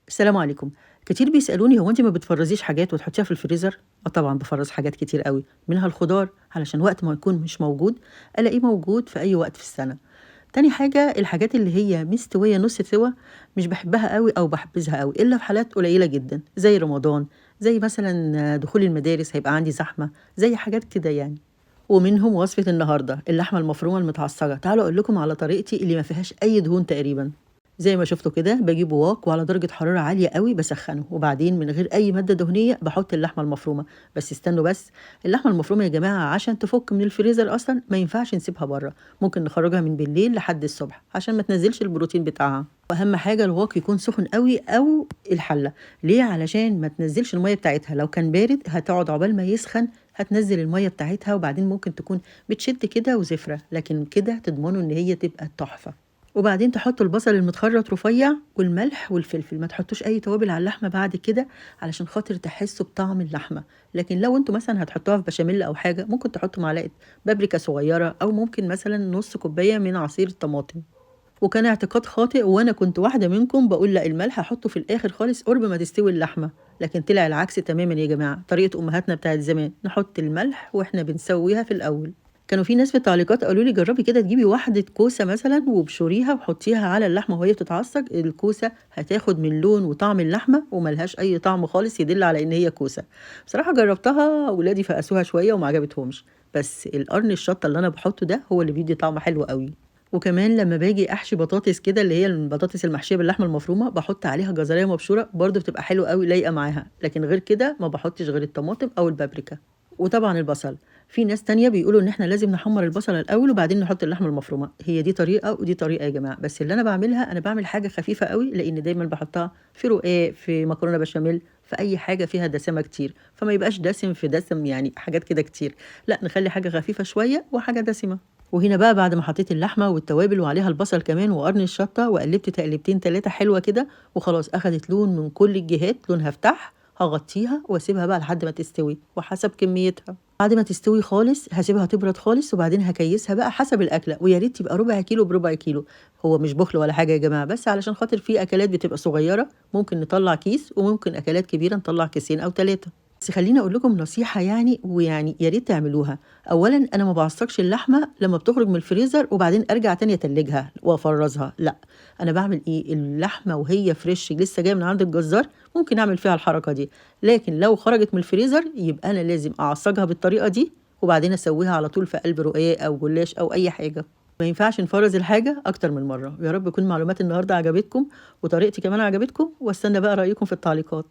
السلام عليكم. كتير بيسألوني هو أنتِ ما بتفرّزيش حاجات وتحطيها في الفريزر؟ آه طبعًا بافرّز حاجات كتير أوي، منها الخضار علشان وقت ما يكون مش موجود، ألاقيه موجود في أي وقت في السنة. تاني حاجة الحاجات اللي هي مستوية نُص سِوَى مش باحبها أوي أو باحبذها أوي، إلا في حالات قليلة جدًا، زي رمضان، زي مثلًا دخول المدارس هيبقى عندي زحمة، زي حاجات كده يعني. ومنهم وصفة النهارده، اللحمة المفرومة المتعصجة، تعالوا أقول لكم على طريقتي اللي ما فيهاش أي دهون تقريبًا. زي ما شفتوا كده باجيب وok وعلى درجة حرارة عالية أوي باسخّنه، وبعدين من غير أي مادة دهنية باحط اللحمة المفرومة، بس استنوا بس، اللحمة المفرومة يا جماعة عشان تفُك من الفريزر أصلًا ما ينفعش نسيبها برّه، ممكن نخرّجها من بالليل لحد الصبح عشان ما تنزّلش البروتين بتاعها، وأهم حاجة الwok يكون سخن أوي أو الحلة، ليه؟ علشان ما تنزّلش المَيّة بتاعتها، لو كان بارد هتقعد عقبال ما يسخن هتنزّل المَيّة بتاعتها وبعدين ممكن تكون بتشد كده وزفرة، لكن كده تضمنوا إن هي تبقى تحفة. وبعدين تحطوا البصل المتخرط رفيع والملح والفلفل، ما تحطوش أي توابل على اللحمة بعد كده علشان خاطر تحسوا بطعم اللحمة، لكن لو أنتم مثلًا هتحطوها في بشاميل أو حاجة ممكن تحطوا معلقة بابريكا صغيرة أو ممكن مثلًا نُص كوباية من عصير الطماطم. وكان اعتقاد خاطئ وأنا كنت واحدة منكم باقول لأ الملح هاحطه في الآخر خالص قرب ما تستوي اللحمة، لكن طلع العكس تمامًا يا جماعة، طريقة أمهاتنا بتاعة زمان، نحط الملح وإحنا بنسويها في الأول. كانوا في ناس في التعليقات قالوا لي جربي كده تجيبي واحدة كوسة مثلًا وابشريها وحطيها على اللحمة وهي بتتعصج، الكوسة هتاخد من لون وطعم اللحمة وما لهاش أي طعم خالص يدل على إن هي كوسة. بصراحة جربتها ولادي فقسوها شوية وما عجبتهمش، بس القرن الشطة اللي أنا باحطه ده هو اللي بيدي طعم حلو أوي. وكمان لمّا باجي أحشي بطاطس كده اللي هي البطاطس المحشية باللحمة المفرومة، باحط عليها جزراية مبشورة برضه بتبقى حلوة أوي لايقة معاها، لكن غير كده ما باحطش غير الطماطم أو البابريكا، وطبعًا البصل. في ناس تانية بيقولوا إن إحنا لازم نحمّر البصل الأول وبعدين نحط اللحمة المفرومة، هي دي طريقة ودي طريقة يا جماعة، بس اللي أنا باعملها أنا باعمل حاجة خفيفة أوي، لإن دايمًا باحطها في رقاق، في مكرونة بشاميل، في أي حاجة فيها دسامة كتير، فما يبقاش دسم في دسم يعني حاجات كده كتير، لأ نخلّي حاجة خفيفة شوية وحاجة دسمة. وهنا بقى بعد ما حطيت اللحمة والتوابل وعليها البصل كمان وقرن الشطة وقلبت تقلبتين 3 حلوة كده وخلاص أخدت لون من كل الجهات لونها فتح، هغطيها واسيبها بقى لحد ما تستوي وحسب كميتها. بعد ما تستوي خالص هاسيبها تبرد خالص وبعدين هاكيسها بقى حسب الأكلة، ويا ريت تبقى ربع كيلو بربع كيلو، هو مش بُخل ولا حاجة يا جماعة، بس علشان خاطر في أكلات بتبقى صغيرة ممكن نطلّع كيس وممكن أكلات كبيرة نطلّع كيسين أو 3. بس خلّيني أقول لكم نصيحة يعني ويعني يا ريت تعملوها. أولًا أنا ما باعصّقش اللحمة لمّا بتخرج من الفريزر وبعدين أرجع تاني أتلّجها وأفرّزها، لأ، أنا باعمل إيه، اللحمة وهي فريش لسه جاية من عند الجزار ممكن أعمل فيها الحركة دي، لكن لو خرجت من الفريزر يبقى أنا لازم أعصّجها بالطريقة دي وبعدين أسوّيها على طول في قلب رقاق أو جلاش أو أي حاجة، ما ينفعش نفرّز الحاجة أكتر من مرّة، ويا رب تكون معلومات النهارده عجبتكم وطريقتي كمان عجبتكم، واستنى بقى رأيكم في التعليقات.